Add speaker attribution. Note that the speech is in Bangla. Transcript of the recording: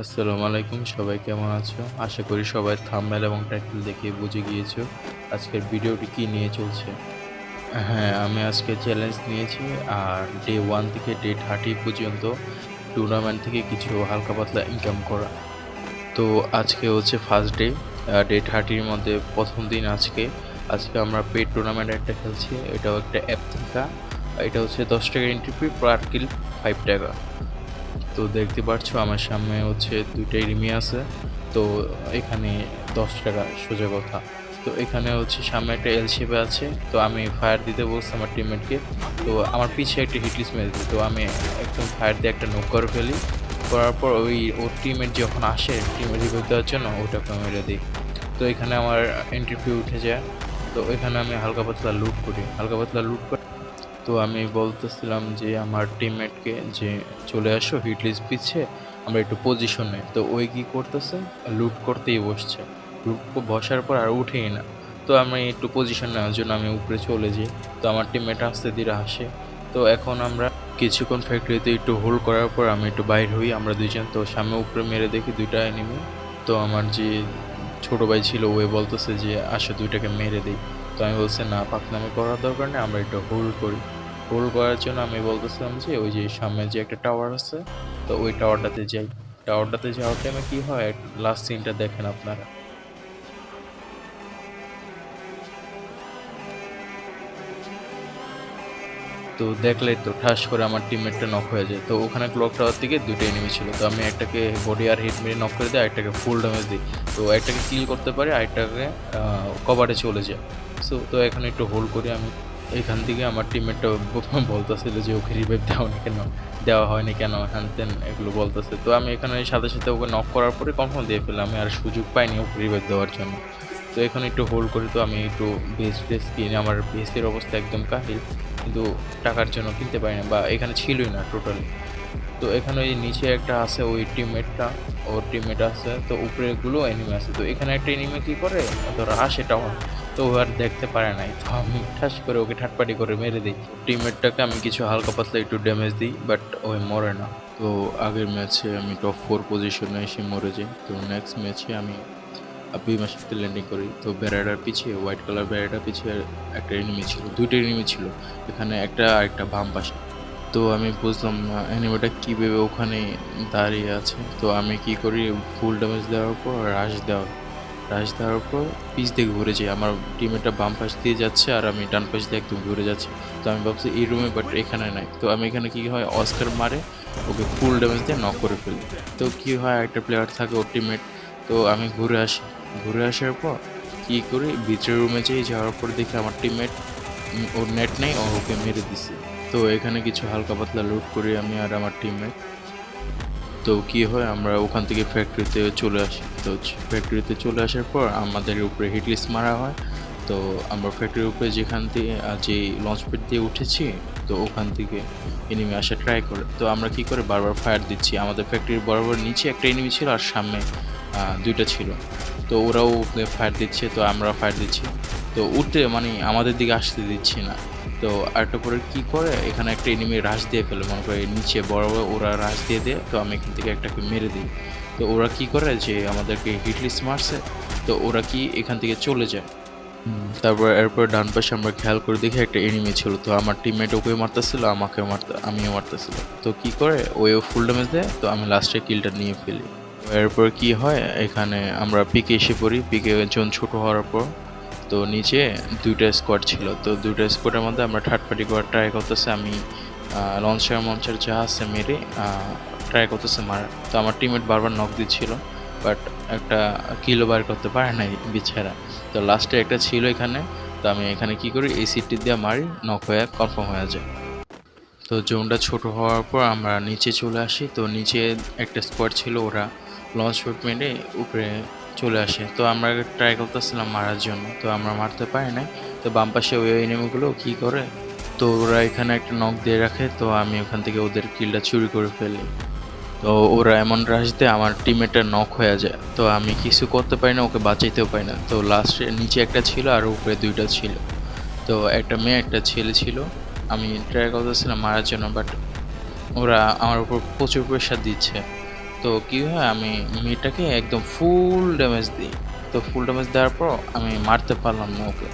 Speaker 1: আসসালামু আলাইকুম, সবাই কেমন আছো? আশা করি সবাই থাম্বনেল এবং টাইটেল দেখে বুঝে গিয়েছো আজকের ভিডিওটি কী নিয়ে চলছে। হ্যাঁ, আমি আজকে চ্যালেঞ্জ নিয়েছি আর ডে 1 থেকে ডে 30 পর্যন্ত টুর্নামেন্ট থেকে কিছু হালকা পাতলা ইনকাম করা। তো আজকে হচ্ছে ফার্স্ট ডে, ডে 30 এর মধ্যে ১ম দিন আজকে। আজকে আমরা পেইড টুর্নামেন্ট একটা খেলছি। এটাও একটা অ্যাপ থেকে। এটা হচ্ছে ৳১০ এন্ট্রি ফি, পার কিল ৳5। তো দেখতে পাচ্ছ আমার সামনে হচ্ছে ২টা এনিমি আছে। তো এখানে ৳১০ সোজা কথা। তো এখানে হচ্ছে সামনে একটা এল শেপে আছে। তো আমি ফায়ার দিতে বলছি আমার টিমমেটকে। তো আমার পিছে একটা হিটলিস্ট মেরেছে। তো আমি একদম ফায়ার দিয়ে একটা নক করে ফেলি। করার পর ওর টিমমেট যখন আসে রিভাইভ দেওয়ার জন্য ওটাকে মেরে দিই। তো এখানে আমার এন্ট্রি ফি উঠে যায়। তো এখানে আমি হালকা পাতলা লুট করি। তো আমি বলতেছিলাম যে আমার টিমমেটকে যে চলে আসো হিটলিস্ট পিছে, আমরা একটু পজিশন নেই। তো ওই কি করতেছে, লুট করতেই বসছে। বসার পর আর উঠেই না। তো আমি একটু পজিশন নেওয়ার জন্য আমি উপরে চলে যাই। তো আমার টিমমেট আস্তে ধীরে আসে। তো এখন আমরা কিছুক্ষণ ফ্যাক্টরিতে একটু হোল্ড করার পর আমি একটু বাইর হই আমরা দুইজন। তো সামনে উপরে মেরে দেখি ২টা এনিমি। তো আমার যে ছোট ভাই ছিল ওই বলতেছে যে আসো ২টাকে মেরে দেই। তো আমি বলছি না, পাকনামি করার দরকার নেই, আমরা একটু হোল্ড করি। হোল্ড করার জন্য আমি বলতেছিলাম যে ওই যে সামনে যে একটা টাওয়ার আছে, তো ওই টাওয়ারটাতে যাই। টাওয়ারটাতে যাওয়ার টাইমে কি হয়, লাস্ট সিনটা দেখেন আপনারা। তো দেখলেই তো ঠাস করে আমার টিমমেটটা নক হয়ে যায়। তো ওখানে ক্লক টাওয়ার থেকে ২টা এনিমি ছিল। তো আমি একটাকে বডি আর হেড মেরে নক করে দিই, আরেকটাকে ফুল ড্যামেজ দিই। তো একটাকে কিল করতে পারি, আরেকটাকে কভারে চলে যায়। তো এখানে একটু হোল্ড করি আমি। এখান থেকে আমার টিমমেটটা বলতেছিল যে ওকে রিভাইভ দেওয়া হয়নি কেন, হ্যান-ত্যান এগুলো বলতেছে। তো আমি এখানে সাথে, সাথে ওকে নক করার পরে কনফার্ম দিয়ে ফেললাম। আমি আর সুযোগ পাইনি ওকে রিভাইভ দেওয়ার জন্য। তো এখানে একটু হোল্ড করি। তো আমি একটু ভেস্ট কিনে, আমার ভেস্টের অবস্থা একদম কাহিল। কিন্তু টাকার জন্য কিনতে পারি না, বা এখানে ছিলই না টোটালি। তো এখানে ওই নিচে একটা আছে, ওর টিমমেট আছে। তো উপরেগুলো এনিমি আছে। তো এখানে একটা এনিমি কি করে, ধরো আসে টাওয়ার। তো ও আর দেখতে পারে নাই। তো আমি ঠাস করে ওকে ঠাটপাটি করে মেরে দিই। টিমমেটটাকে আমি কিছু হালকা পাতলা একটু ড্যামেজ দিই, বাট ওই মরে না। তো আগের ম্যাচে আমি টপ 4 পজিশনে এসে মরে যাই। তো নেক্সট ম্যাচে আমি বিমাশিতে ল্যান্ডিং করি। তো ব্যারাডার পিছে, হোয়াইট কালার ব্যারাডার পিছে একটা এনিমি ছিল, ২টা এনিমি ছিল। এখানে একটা আরেকটা বাম পাশে। তো আমি বুঝলাম না এনিমিটা কীভাবে ওখানে দাঁড়িয়ে আছে। তো আমি কি করি, ফুল ড্যামেজ দেওয়ার পর রাশ দেওয়ার পর পিছ দিয়ে ঘুরে যাই। আমার টিমমেটটা বাম পাশ দিয়ে যাচ্ছে আর আমি ডান পাশ দিয়ে একদম ঘুরে যাচ্ছি। তো আমি ভাবছি এই রুমে, বাট এখানে নাই। তো আমি এখানে কি হয়, অস্কার মারে ওকে ফুল ড্যামেজ দিয়ে নক করে ফেলি। তো কি হয়, একটা প্লেয়ার থাকে ওর টিমমেট। তো আমি ঘুরে আসি। ঘুরে আসার পর কি করি, ভিতরের রুমে যাওয়ার পর দেখি আমার টিমমেট, ওর নেট নেই, ও ওকে মেরে দিছে। তো এখানে কিছু হালকা পাতলা লুট করি আমি আর আমার টিমমেট। তো কি হয়, আমরা ওখান থেকে ফ্যাক্টরিতে চলে আসি। তো ফ্যাক্টরিতে চলে আসার পর আমাদের উপরে হিটলিস্ট মারা হয়। তো আমরা ফ্যাক্টরির উপরে যেখান থেকে যে লঞ্চ প্যাড দিয়ে উঠেছি, তো ওখান থেকে এনিমি আসা ট্রাই করে। তো আমরা কি করে বারবার ফায়ার দিচ্ছি। আমাদের ফ্যাক্টরির বরাবর নিচে একটা এনিমি ছিল আর সামনে ২টা ছিল। তো ওরাও ফায়ার দিচ্ছে, তো আমরা ফায়ার দিচ্ছি। তো উঠতে মানে আমাদের দিকে আসতে দিচ্ছি না। তো আরেকটা পরে কি করে, এখানে একটা এনিমি রাশ দিয়ে ফেলে, মনে করে নিচে বরাবর ওরা রাশ দিয়ে দেয়। তো আমি এখান থেকে একটাকে মেরে দিই। তো ওরা কি করে, যে আমাদেরকে হিটলিস্ট মারছে। তো ওরা কি এখান থেকে চলে যায়। তারপর এরপর ডান পাশে আমরা খেয়াল করে দেখি একটা এনিমি ছিল। তো আমার টিমমেট ওকে মারতেছিল, আমিও মারতেছিল। তো কি করে, ওও ফুল ড্যামেজ দেয়। তো আমি লাস্টে কিলটা নিয়ে ফেলি। এরপর কি হয়, এখানে আমরা পিকে এসে পড়ি। পিকে জন ছোট হওয়ার পর তো নিচে ২টা স্কোয়াড ছিল। তো ২টা স্কোয়াডের মধ্যে আমরা থার্ড পার্টি করার ট্রাই করতেছি। আমি লঞ্চার যা আছে মেরে ট্রাই করতেছে মারার। তো আমার টিমমেট বারবার নক দিচ্ছিল, বাট একটা কিলও বার করতে পারে নাই বিছারা। তো লাস্টে একটা ছিল এখানে। তো আমি এখানে কি করি, এই সিটটি দিয়ে মারি, নক হয়ে কনফার্ম হয়ে যায়। তো জোনটা ছোট হওয়ার পর আমরা নিচে চলে আসি। তো নিচে একটা স্কোয়াড ছিল, ওরা লঞ্চ শট মেরে উপরে চলে আসে। তো আমরা ট্রাই করতেছিলাম মারার জন্য, তো আমরা মারতে পারি নাই। তো বাম পাশে ওই এনিমিগুলো কী করে, তো ওরা এখানে একটা নক দিয়ে রাখে। তো আমি ওখান থেকে ওদের কিলটা চুরি করে ফেলি। তো ওরা এমন রাশ দিয়ে আমার টিমমেটটা নক হয়ে যায়। তো আমি কিছু করতে পারি না, ওকে বাঁচাইতেও পারি না। তো লাস্টে নিচে একটা ছিল আর উপরে ২টা ছিল। তো একটা মেয়ে একটা ছেলে ছিল। আমি ট্রাই করতেছিলাম মারার জন্য, বাট ওরা আমার উপর প্রচুর প্রেশার দিচ্ছে। তো তো কি হয় আমি মেয়েটাকে একদম ফুল ড্যামেজ দিই। তো ফুল ড্যামেজ দেওয়ার পর আমি মারতে পারলাম না ওকে।